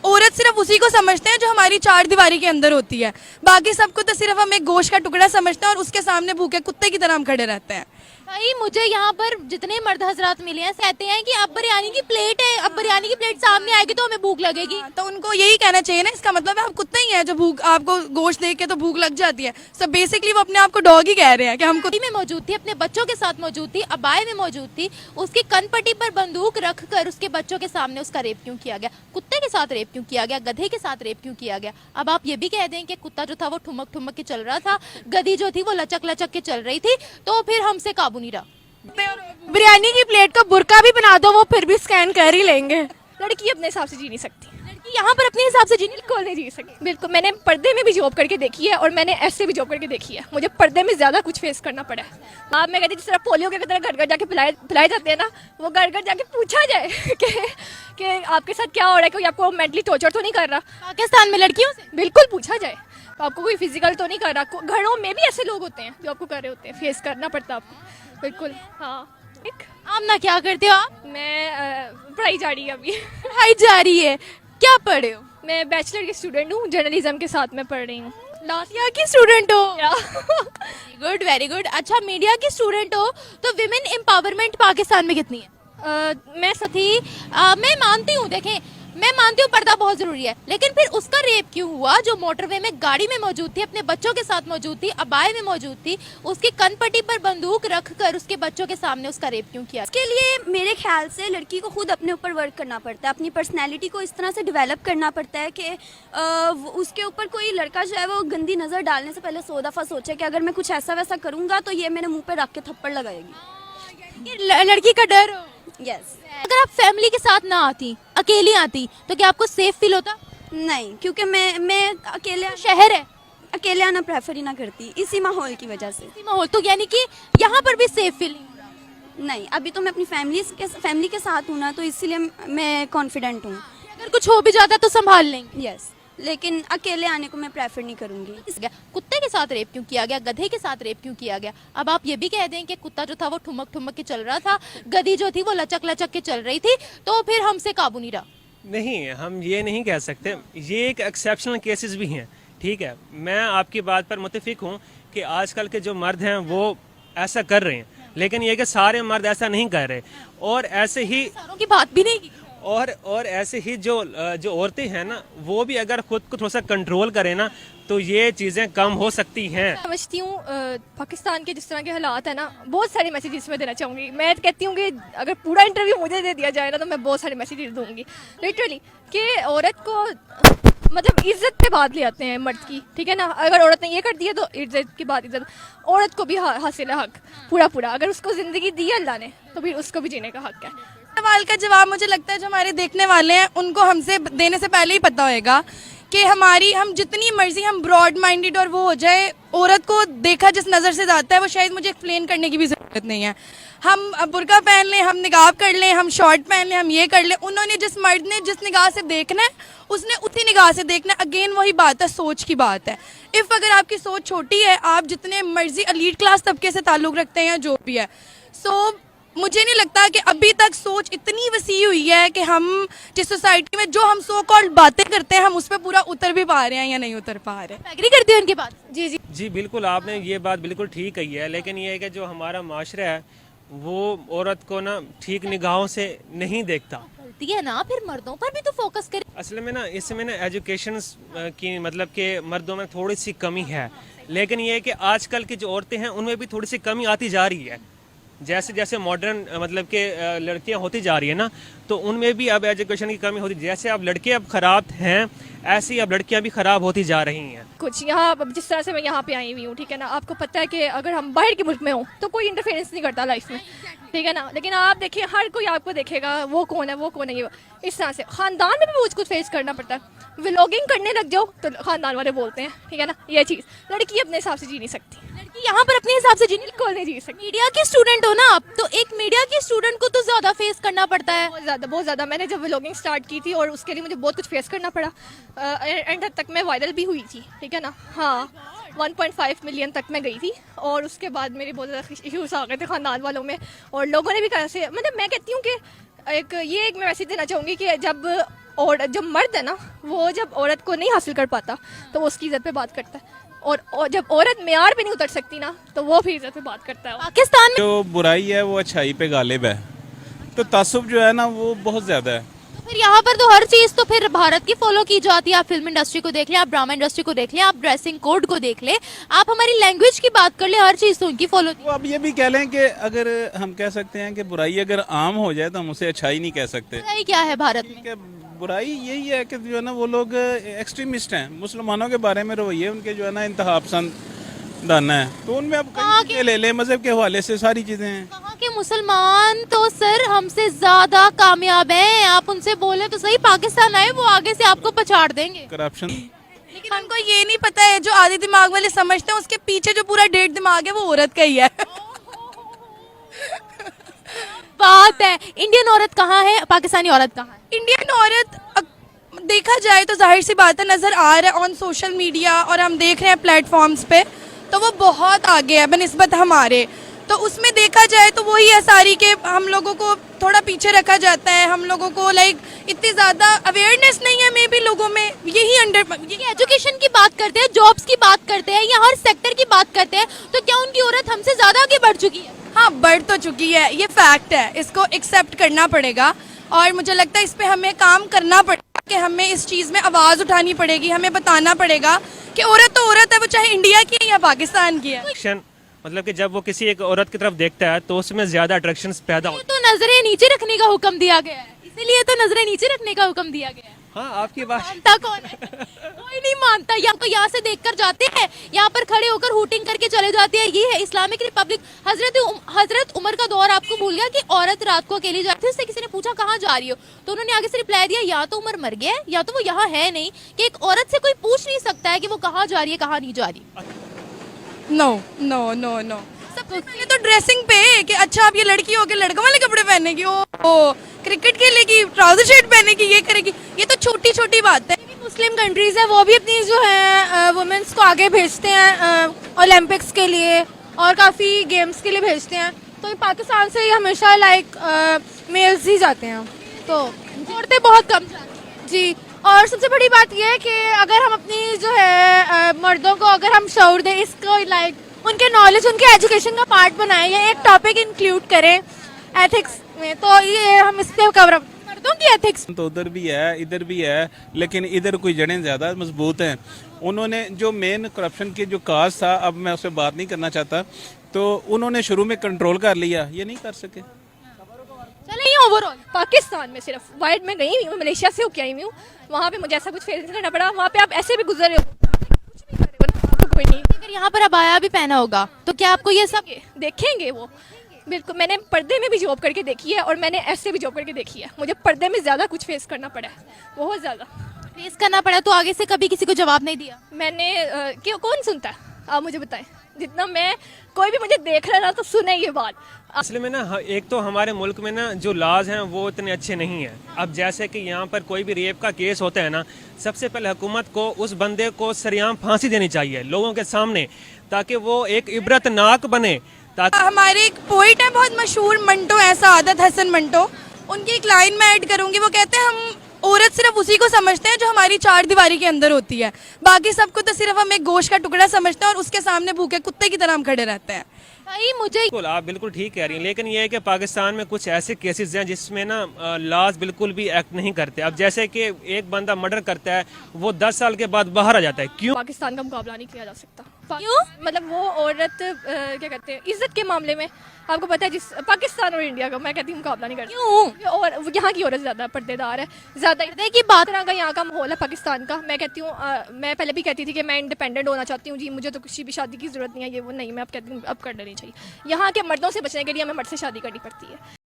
औरत सिर्फ उसी को समझते हैं जो हमारी चार दीवारी के अंदर होती है, बाकी सबको तो सिर्फ हम एक गोश्त का टुकड़ा समझते हैं और उसके सामने भूखे कुत्ते की तरह हम खड़े रहते हैं। भाई मुझे यहाँ पर जितने मर्द हजरात मिले हैं कहते हैं कि अब बिरयानी की प्लेट है, अब बिरयानी की प्लेट सामने आएगी तो हमें भूख लगेगी। तो उनको यही कहना चाहिए ना, इसका मतलब है आप कुत्ते ही हैं जो भूख, आपको गोश्त देख के तो भूख लग जाती है। सो बेसिकली वो अपने आप को डॉग ही कह रहे हैं कि हम में मौजूद थी, अपने बच्चों के साथ मौजूद थी, अबाए में मौजूद थी, उसकी कनपट्टी पर बंदूक रखकर उसके बच्चों के सामने उसका रेप क्यों किया गया, कुत्ते के साथ रेप क्यों किया गया, गधे के साथ रेप क्यों किया गया। अब आप ये भी कह दें कि कुत्ता जो था वो ठुमक ठुमक के चल रहा था, गधी जो थी वो लचक लचक के चल रही थी, तो फिर हमसे काबू नहीं रहा। बिरयानी की प्लेट का बुर्का भी बना दो वो फिर भी स्कैन कर ही लेंगे। लड़की अपने हिसाब से जी नहीं सकती, लड़की यहाँ पर अपने हिसाब से जी नहीं बिल्कुल नहीं जी सकती, बिल्कुल। मैंने पर्दे में भी जॉब करके देखी है और मैंने ऐसे भी जॉब करके देखी है, मुझे पर्दे में ज़्यादा कुछ फेस करना पड़ा है। आप मैं कहती जिस तरह पोलियो के तरह घर घर जाके पिलाए जाते हैं ना, वो घर घर जाके पूछा जाए कि आपके साथ क्या हो रहा है, कोई आपको मेंटली टॉर्चर तो नहीं कर रहा। पाकिस्तान में लड़कियों से बिल्कुल पूछा जाए, आपको कोई फिजिकल तो नहीं कर रहा। घरों में भी ऐसे लोग होते हैं जो आपको कर रहे होते हैं, फेस करना पड़ता है आपको, बिल्कुल। हाँ, एक आमना क्या करते हो आप? मैं पढ़ाई जा रही है अभी। पढ़ाई जा रही है, क्या पढ़ रहे हो? मैं बैचलर की स्टूडेंट हूँ, जर्नलिज्म के साथ मैं पढ़ रही हूँ। लास्ट ईयर की स्टूडेंट हो? Good, very good. अच्छा, मीडिया की स्टूडेंट हो तो विमेन एम्पावरमेंट पाकिस्तान में कितनी है? मैं थी मैं मानती हूँ, देखें मैं मानती हूँ पर्दा बहुत जरूरी है, लेकिन फिर उसका रेप क्यों हुआ जो मोटरवे में गाड़ी में मौजूद थी, अपने बच्चों के साथ मौजूद थी, अबाए में मौजूद थी, उसकी कनपट्टी पर बंदूक रखकर उसके बच्चों के सामने उसका रेप क्यों किया? इसके लिए मेरे ख्याल से लड़की को खुद अपने ऊपर वर्क करना पड़ता है, अपनी पर्सनैलिटी को इस तरह से डेवलप करना पड़ता है कि उसके ऊपर कोई लड़का जो है वो गंदी नज़र डालने से पहले 100 दफ़ा सोचे कि अगर मैं कुछ ऐसा वैसा करूँगा तो ये मेरे मुँह पर रख के थप्पड़ लगाएगी। लड़की का डर हो? यस। अगर आप फैमिली के साथ ना आती, अकेली आती, तो क्या आपको सेफ फील होता? नहीं, क्योंकि मैं अकेले शहर है, अकेले आना प्रेफर ही ना करती इसी माहौल की वजह से। माहौल तो यानी कि यहाँ पर भी सेफ फील नहीं, अभी तो मैं अपनी फैमिली के साथ हूँ ना, तो इसीलिए मैं कॉन्फिडेंट हूँ। अगर कुछ हो भी जाता तो संभाल लेंगे। यस, लेकिन अकेले आने को मैं प्रेफर नहीं करूँगी। कुत्ते के साथ रेप क्यों किया गया, गधे के साथ रेप क्यों किया गया? अब आप ये भी कह दें कि कुत्ता जो था वो ठुमक ठुमक के चल रहा था, गधी जो थी वो लचक लचक के चल रही थी, तो फिर हमसे काबू नहीं रहा। नहीं, हम ये नहीं कह सकते, ये एक एक्सेप्शनल केसेस भी हैं, ठीक है। मैं आपकी बात पर मुत्तफिक हूँ कि आजकल के जो मर्द हैं वो ऐसा कर रहे हैं, लेकिन ये कि सारे मर्द ऐसा नहीं कर रहे, और ऐसे ही सारों की बात भी नहीं की। और ऐसे ही जो औरतें हैं ना, वो भी अगर खुद को थोड़ा सा कंट्रोल करें ना, तो ये चीज़ें कम हो सकती हैं। समझती हूँ पाकिस्तान के जिस तरह के हालात है ना, बहुत सारे मैसेजेस मैं देना चाहूँगी। मैं कहती हूँ कि अगर पूरा इंटरव्यू मुझे दे दिया जाए ना तो मैं बहुत सारे मैसेजेस दूँगी लिटरली, कि औरत को मतलब इज्जत पे बात ले आते हैं मर्द की, ठीक है ना। अगर औरत ने ये कर दिया तो इज्जत की बात, इज्जत औरत को भी हासिल है, हक पूरा। अगर उसको ज़िंदगी दी अल्लाह ने तो फिर उसको भी जीने का हक है। सवाल का जवाब मुझे लगता है जो हमारे देखने वाले हैं उनको हमसे देने से पहले ही पता होएगा कि हम जितनी मर्जी हम ब्रॉड माइंडेड और वो हो जाए, औरत को देखा जिस नज़र से जाता है वो शायद मुझे एक्सप्लेन करने की भी ज़रूरत नहीं है। हम बुर्का पहन लें, हम निकाब कर लें, हम शॉर्ट पहन लें, हम ये कर लें, उन्होंने जिस मर्द ने जिस निगाह से देखना है उसने उसी निगाह से देखना है। अगेन वही बात है, सोच की बात है। इफ़ अगर आपकी सोच छोटी है, आप जितने मर्जी एलीट क्लास तबके से ताल्लुक़ रखते हैं जो भी है, मुझे नहीं लगता कि अभी तक सोच इतनी वसी हुई है कि हम जिस सोसाइटी में जो हम सो कॉल्ड बातें करते हैं हम उस पर पूरा उतर भी पा रहे हैं या नहीं उतर पा रहे हैं। एग्री करते हैं उनकी बात? जी बिल्कुल, आपने ये बात बिल्कुल ठीक कही है, लेकिन ये है कि जो हमारा माशरा है वो औरत को ना ठीक निगाहों से नहीं देखता। गलती है ना, फिर मर्दों पर भी तो फोकस करें। असल में ना इसमें ना एजुकेशन की मतलब कि मर्दों में थोड़ी सी कमी है, लेकिन ये है कि आजकल की जो औरतें हैं उनमें भी थोड़ी सी कमी आती जा रही है। जैसे जैसे मॉडर्न मतलब के लड़कियां होती जा रही है ना, तो उनमें भी अब एजुकेशन की कमी होती, जैसे अब लड़के अब ख़राब हैं ऐसी अब लड़कियां भी ख़राब होती जा रही हैं। कुछ यहाँ जिस तरह से मैं यहाँ पे आई हुई हूँ, ठीक है ना, आपको पता है कि अगर हम बाहर के मुल्क में हों तो कोई इंटरफेरेंस नहीं करता लाइफ में, ठीक है ना। लेकिन आप देखिए हर कोई आपको देखेगा वो कौन है ये इस तरह से। ख़ानदान में भी बहुत कुछ फेस करना पड़ता है। व्लॉगिंग करने लग जाओ तो ख़ानदान वाले बोलते हैं, ठीक है ना। ये चीज़ लड़की अपने हिसाब से जी नहीं सकती, लड़की यहाँ पर अपने हिसाब से जी बिल्कुल नहीं जी सकती। मीडिया की स्टूडेंट हो ना आप, तो एक मीडिया की स्टूडेंट को तो ज़्यादा फेस करना पड़ता है। बहुत ज़्यादा। मैंने जब व्लॉगिंग स्टार्ट की थी और उसके लिए मुझे बहुत कुछ फेस करना पड़ा, एंड तक मैं वायरल भी हुई थी, ठीक है ना। हाँ, 1.5 मिलियन तक मैं गई थी और उसके बाद मेरे बहुत ज़्यादा इश्यूज आ गए थे ख़ानदान वालों में, और लोगों ने भी कैसे, मतलब मैं कहती हूँ कि एक मैं मैसेज देना चाहूँगी कि जब और जब मर्द है ना, वो जब औरत को नहीं हासिल कर पाता तो वो उसकी इज्जत पे बात करता है, और जब औरत मेयार पे नहीं उतर सकती ना, तो वो फिर इज्जत पे बात करता है। पाकिस्तान में जो बुराई है वो अच्छाई पे गालिब है, तो तासुब जो है ना वो बहुत ज़्यादा है। तो फिर यहाँ पर तो हर चीज तो फिर भारत की फॉलो की जाती है। आप फिल्म इंडस्ट्री को देख लें, आप ड्रामा इंडस्ट्री को देख लें, आप ड्रेसिंग कोड को देख लें, आप हमारी लैंग्वेज की बात कर लें, हर चीज तो उनकी फॉलो। तो अब ये भी कह लें कि अगर हम कह सकते हैं कि बुराई अगर आम हो जाए तो हम उसे अच्छाई नहीं कह सकते। बुराई क्या है भारत में? कि बुराई यही है कि जो है ना वो लोग एक्सट्रीमिस्ट हैं, मुसलमानों के बारे में रवैये उनके जो है ना इंतहा पसंद दाना है, तो उनमें अब कई चीज़ें ले लें, मजहब के हवाले से सारी चीज़ें हैं। कहाँ के मुसलमान तो सर हमसे ज्यादा कामयाब हैं। आप उनसे बोले तो सही, पाकिस्तान आए वो आगे से आपको पछाड़ देंगे। करप्शन लेकिन उनको ये नहीं पता है, जो आधे दिमाग वाले समझते हैं उसके पीछे जो पूरा 1.5 दिमाग है वो औरत का ही है। बात है, इंडियन औरत कहाँ है, पाकिस्तानी औरत कहाँ है? इंडियन औरत देखा जाए तो जाहिर सी बात है, नज़र आ रहा है ऑन सोशल मीडिया और हम देख रहे हैं प्लेटफॉर्म्स पे, तो वो बहुत आगे है बनिस्बत हमारे। तो उसमें देखा जाए तो वही है सारी के हम लोगों को थोड़ा पीछे रखा जाता है, हम लोगों को लाइक इतनी ज़्यादा अवेयरनेस नहीं है मे बी लोगों में, यही एजुकेशन की बात करते हैं, जॉब्स की बात करते हैं या हर सेक्टर की बात करते हैं, तो क्या उनकी औरत हमसे ज्यादा आगे बढ़ चुकी है? हाँ, बढ़ तो चुकी है, ये फैक्ट है, इसको एक्सेप्ट करना पड़ेगा। और मुझे लगता है इस पे हमें काम करना पड़ेगा कि हमें इस चीज़ में आवाज़ उठानी पड़ेगी, हमें बताना पड़ेगा कि औरत तो औरत है, वो चाहे इंडिया की है या पाकिस्तान की है। अट्रैक्शन मतलब कि जब वो किसी एक औरत की तरफ देखता है तो उसमें ज्यादा अट्रैक्शंस पैदा ये होते तो नजरें नीचे रखने का हुक्म दिया गया है, इसीलिए तो नजरें नीचे रखने का हुक्म दिया गया है। हैं। हाँ, आपकी बात मानता कौन है? कोई नहीं मानता। या तो यहाँ से देखकर जाते हैं, यहाँ पर खड़े होकर हूटिंग करके चले जाते हैं। ये है इस्लामिक रिपब्लिक। हजरत उमर का दौर आपको भूल गया कि औरत रात को अकेली जाती है। उससे किसी ने पूछा कहाँ जा रही हो, तो उन्होंने आगे से रिप्लाई दिया या तो उमर मर गया है या तो वो यहाँ है नहीं, कि एक औरत से कोई पूछ नहीं सकता है कि वो कहाँ जा रही है कहाँ नहीं जा रही। नो नो नो नो, सबसे पहले तो ड्रेसिंग पे कि अच्छा आप ये लड़की हो के लड़कों वाले कपड़े पहनेगी, ओ क्रिकेट खेलेगी, ट्राउजर शर्ट पहनेगी, ये करेगी, ये तो छोटी छोटी बात है। मुस्लिम कंट्रीज़ है वो भी अपनी जो है वुमेंस को आगे भेजते हैं ओलंपिक्स के लिए और काफ़ी गेम्स के लिए भेजते हैं, तो ये पाकिस्तान से हमेशा लाइक मेल्स ही जाते हैं, तो औरतें बहुत कम जाती हैं। जी। और सबसे बड़ी बात यह है कि अगर हम अपनी जो है मर्दों को अगर हम शऊर दें, इसको लाइक उनके नॉलेज, उनके एजुकेशन का पार्ट बनाएं या एक टॉपिक इंक्लूड करें एथिक्स में, तो ये हम इस पे कवर मर्दों की एथिक्स तो उधर भी है इधर भी है, लेकिन इधर कोई जड़ें ज़्यादा मजबूत हैं। उन्होंने जो मेन करप्शन की जो काज था, अब मैं उस पर बात नहीं करना चाहता, तो उन्होंने शुरू में कंट्रोल कर लिया, ये नहीं कर सके। चले ये ओवरऑल पाकिस्तान में सिर्फ वाइड में गई हुई हूँ, मलेशिया से होके आई हुई हूँ, वहाँ पे मुझे ऐसा कुछ फेस करना पड़ा। वहाँ पे आप ऐसे भी गुजर रहे हो, कुछ भी कर रहे हो ना, आपको कोई नहीं अगर यहाँ पर अबाया भी पहना होगा तो क्या आपको ये सब देखेंगे। वो बिल्कुल, मैंने पर्दे में भी जॉब करके देखी है और मैंने ऐसे भी जॉब करके देखी है, मुझे पर्दे में ज़्यादा कुछ फेस करना पड़ा है, बहुत ज़्यादा फेस करना पड़ा, तो आगे से कभी किसी को जवाब नहीं दिया? मैंने क्यों, कौन सुनता है, आप मुझे बताएं। जितना मैं, कोई भी मुझे देख रहा ना तो सुने ये बात। असल में ना एक तो हमारे मुल्क में ना जो लाज हैं वो इतने अच्छे नहीं हैं। अब जैसे कि यहाँ पर कोई भी रेप का केस होता है ना, सबसे पहले हुकूमत को उस बंदे को सरेआम फांसी देनी चाहिए लोगों के सामने, ताकि वो एक इबरतनाक बने। ताकि हमारे एक पोइट है बहुत मशहूर, मंटो है, सादत हसन मंटो, उनकी एक लाइन में ऐड करूंगी, वो कहते हैं हम औरत सिर्फ उसी को समझते हैं जो हमारी चार दीवारी के अंदर होती है, बाकी सबको तो सिर्फ हम एक गोश्त का टुकड़ा समझते हैं और उसके सामने भूखे कुत्ते की तरह हम खड़े रहते हैं। भाई मुझे बिल्कुल, आप बिल्कुल ठीक कह रही हैं, लेकिन ये है कि पाकिस्तान में कुछ ऐसे केसेस हैं जिसमें ना लाज बिल्कुल भी एक्ट नहीं करते। अब जैसे कि एक बंदा मर्डर करता है, वो 10 साल के बाद बाहर आ जाता है, क्यों? पाकिस्तान का मुकाबला नहीं किया जा सकता। क्यों? मतलब वो औरत क्या कहते हैं, इज्जत के मामले में आपको पता है, जिस पाकिस्तान और इंडिया का मैं कहती हूँ मुकाबला नहीं करती। क्यों? और यहाँ की औरत ज़्यादा पर्देदार है, ज़्यादा पर्दे की बात तरह का यहाँ का माहौल है पाकिस्तान का। मैं कहती हूँ, मैं पहले भी कहती थी कि मैं इंडिपेंडेंट होना चाहती हूँ जी, मुझे तो किसी भी शादी की ज़रूरत नहीं है, ये वो नहीं, मैं अब कहती हूँ अब कर लेनी चाहिए। यहाँ के मर्दों से बचने के लिए हमें मर्द से शादी करनी पड़ती है।